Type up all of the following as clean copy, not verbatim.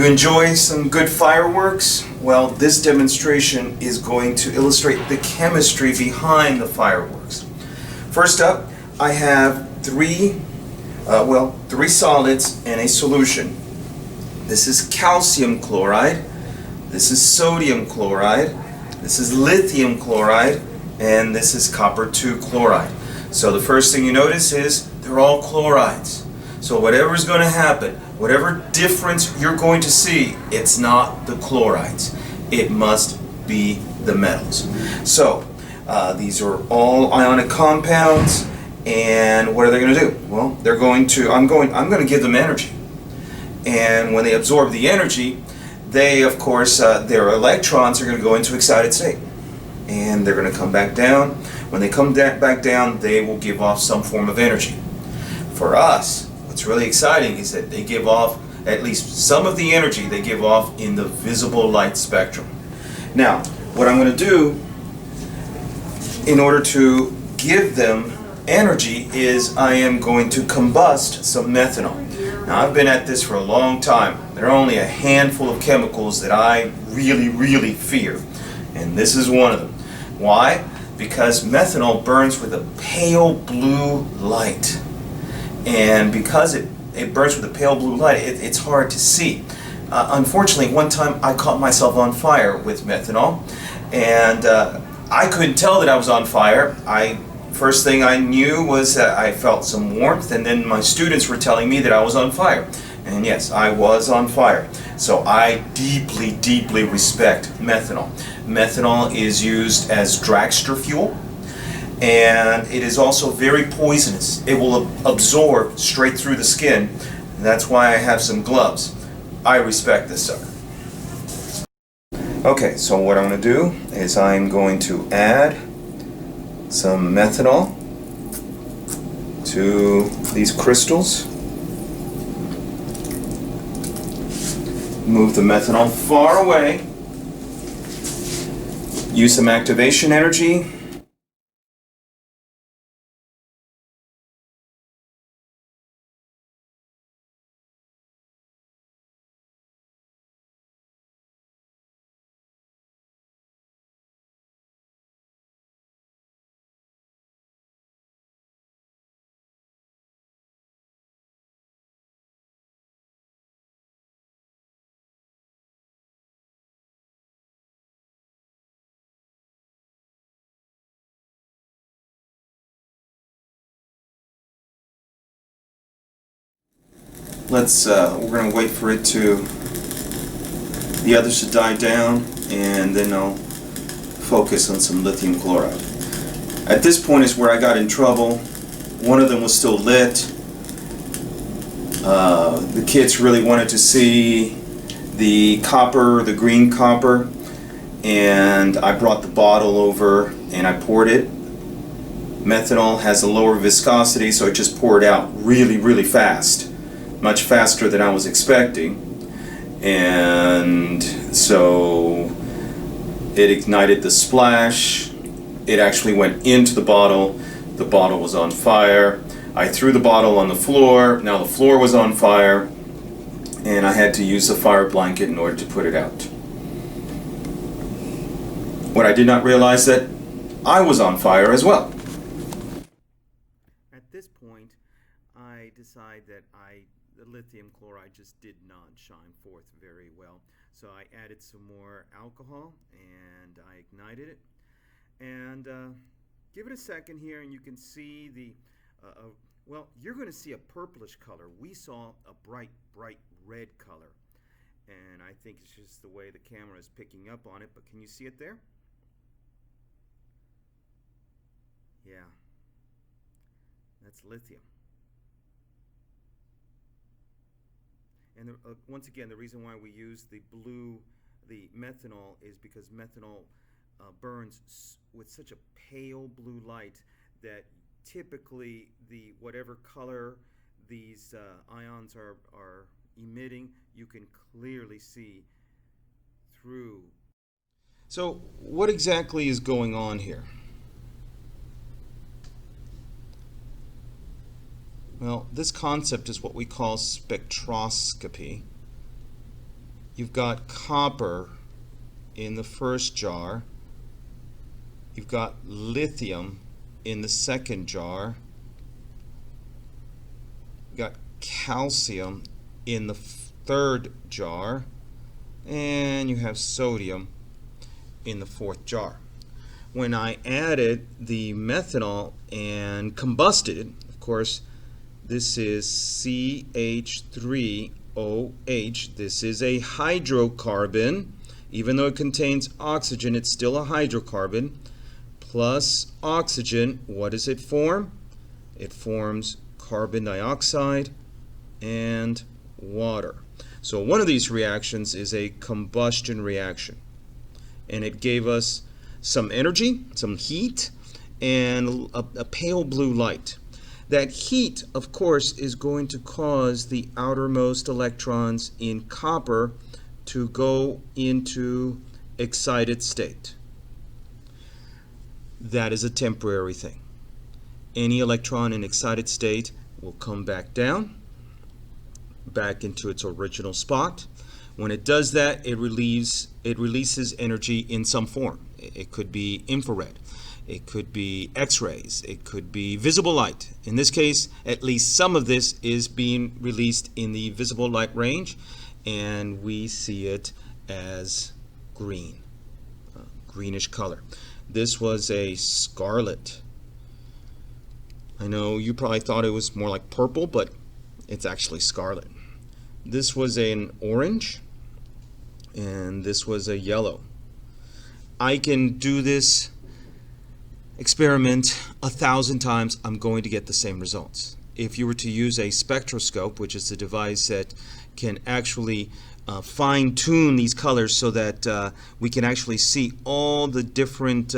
You enjoy some good fireworks? Well, this demonstration is going to illustrate the chemistry behind the fireworks. First up, I have three solids and a solution. This is calcium chloride, this is sodium chloride, this is lithium chloride, and this is copper 2 chloride. So the first thing you notice is they're all chlorides. So whatever is going to happen, whatever difference you're going to see, it's not the chlorides. It must be the metals. So these are all ionic compounds, and what are they going to do? Well, I'm going to give them energy. And when they absorb the energy, they, of course, their electrons are going to go into excited state. And they're going to come back down. When they come back down, they will give off some form of energy. For us, what's really exciting is that they give off at least some of the energy they give off in the visible light spectrum. Now, what I'm going to do in order to give them energy is I am going to combust some methanol. Now, I've been at this for a long time. There are only a handful of chemicals that I really fear, and this is one of them. Why? Because methanol burns with a pale blue light. And because it burns with a pale blue light, it's hard to see. Unfortunately, one time I caught myself on fire with methanol, and I couldn't tell that I was on fire. First thing I knew was that I felt some warmth, and then my students were telling me that I was on fire. And yes, I was on fire. So I deeply respect methanol. Methanol is used as dragster fuel, and it is also very poisonous. It will absorb straight through the skin, and that's why I have some gloves. I respect this sucker. Okay, so what I'm going to do is I'm going to add some methanol to these crystals. Move the methanol far away. Use some activation energy. We're going to wait for the others to die down, and then I'll focus on some lithium chloride. At this point is where I got in trouble. One of them was still lit. The kids really wanted to see the copper, the green copper, and I brought the bottle over and I poured it. Methanol has a lower viscosity, so it just poured out really fast. Much faster than I was expecting, and so it ignited the splash. It actually went into the bottle was on fire. I threw the bottle on the floor. Now the floor was on fire, and I had to use a fire blanket in order to put it out. What I did not realize that I was on fire as well. At this point, I decide that the lithium chloride just did not shine forth very well. So I added some more alcohol and I ignited it. And give it a second here, and you can see well, you're going to see a purplish color. We saw a bright red color. And I think it's just the way the camera is picking up on it, but can you see it there? Yeah. That's lithium. And once again, the reason why we use the methanol is because methanol burns with such a pale blue light that typically whatever color these ions are emitting, you can clearly see through. So what exactly is going on here? Well, this concept is what we call spectroscopy. you've got copper in the first jar, you've got lithium in the second jar, you've got calcium in the third jar, and you have sodium in the fourth jar. When I added the methanol and combusted it, of course, this is CH3OH. This is a hydrocarbon. Even though it contains oxygen, it's still a hydrocarbon. Plus oxygen, what does it form? It forms carbon dioxide and water. So one of these reactions is a combustion reaction. And it gave us some energy, some heat, and a pale blue light. That heat, of course, is going to cause the outermost electrons in copper to go into excited state. That is a temporary thing. Any electron in excited state will come back down, back into its original spot. When it does that, it releases energy in some form. It could be infrared. It could be X-rays. It could be visible light. In this case, at least some of this is being released in the visible light range, and we see it as green, greenish color. This was a scarlet. I know you probably thought it was more like purple, but it's actually scarlet. This was an orange, and this was a yellow. I can do this experiment 1,000 times, I'm going to get the same results. If you were to use a spectroscope, which is a device that can actually fine-tune these colors so that we can actually see all the different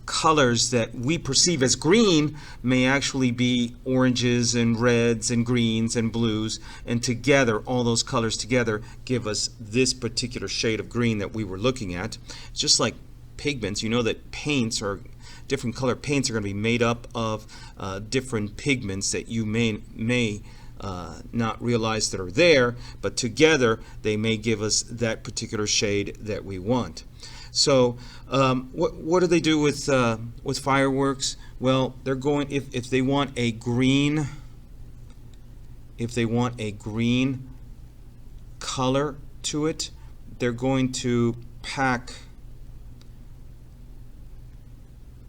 colors that we perceive as green may actually be oranges and reds and greens and blues, and together, all those colors together give us this particular shade of green that we were looking at. It's just like pigments. You know that paints or different color paints are going to be made up of different pigments that you may not realize that are there, but together they may give us that particular shade that we want. So what do they do with fireworks? Well, they're going, if they want a green color to it, they're going to pack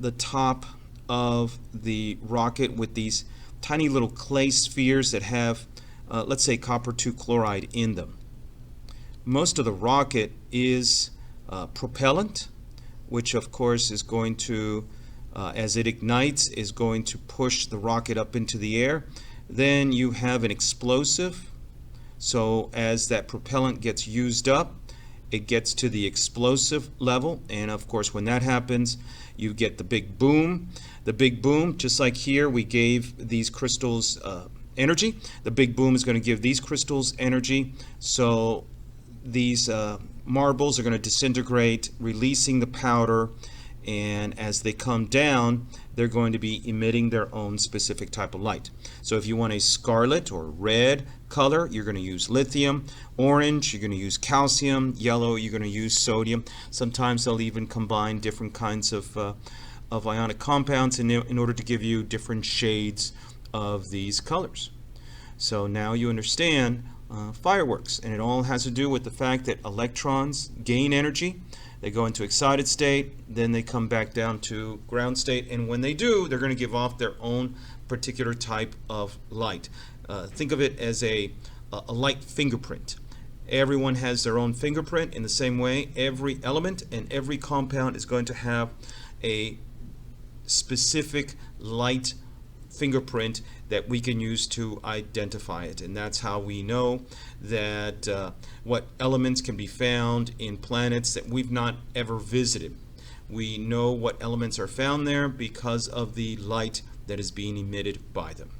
the top of the rocket with these tiny little clay spheres that have, let's say, copper 2 chloride in them. Most of the rocket is propellant, which of course is going to, as it ignites, is going to push the rocket up into the air. Then you have an explosive. So as that propellant gets used up, it gets to the explosive level, and of course when that happens, you get the big boom. The big boom, just like here we gave these crystals energy, the big boom is going to give these crystals energy. So these marbles are going to disintegrate, releasing the powder, and as they come down, they're going to be emitting their own specific type of light. So if you want a scarlet or red color, you're going to use lithium. Orange, you're going to use calcium. Yellow, you're going to use sodium. Sometimes they'll even combine different kinds of ionic compounds in order to give you different shades of these colors. So now you understand fireworks, and it all has to do with the fact that electrons gain energy. They go into excited state, then they come back down to ground state, and when they do, they're going to give off their own particular type of light. Think of it as a light fingerprint. Everyone has their own fingerprint. In the same way, every element and every compound is going to have a specific light fingerprint that we can use to identify it, and that's how we know that what elements can be found in planets that we've not ever visited. We know what elements are found there because of the light that is being emitted by them.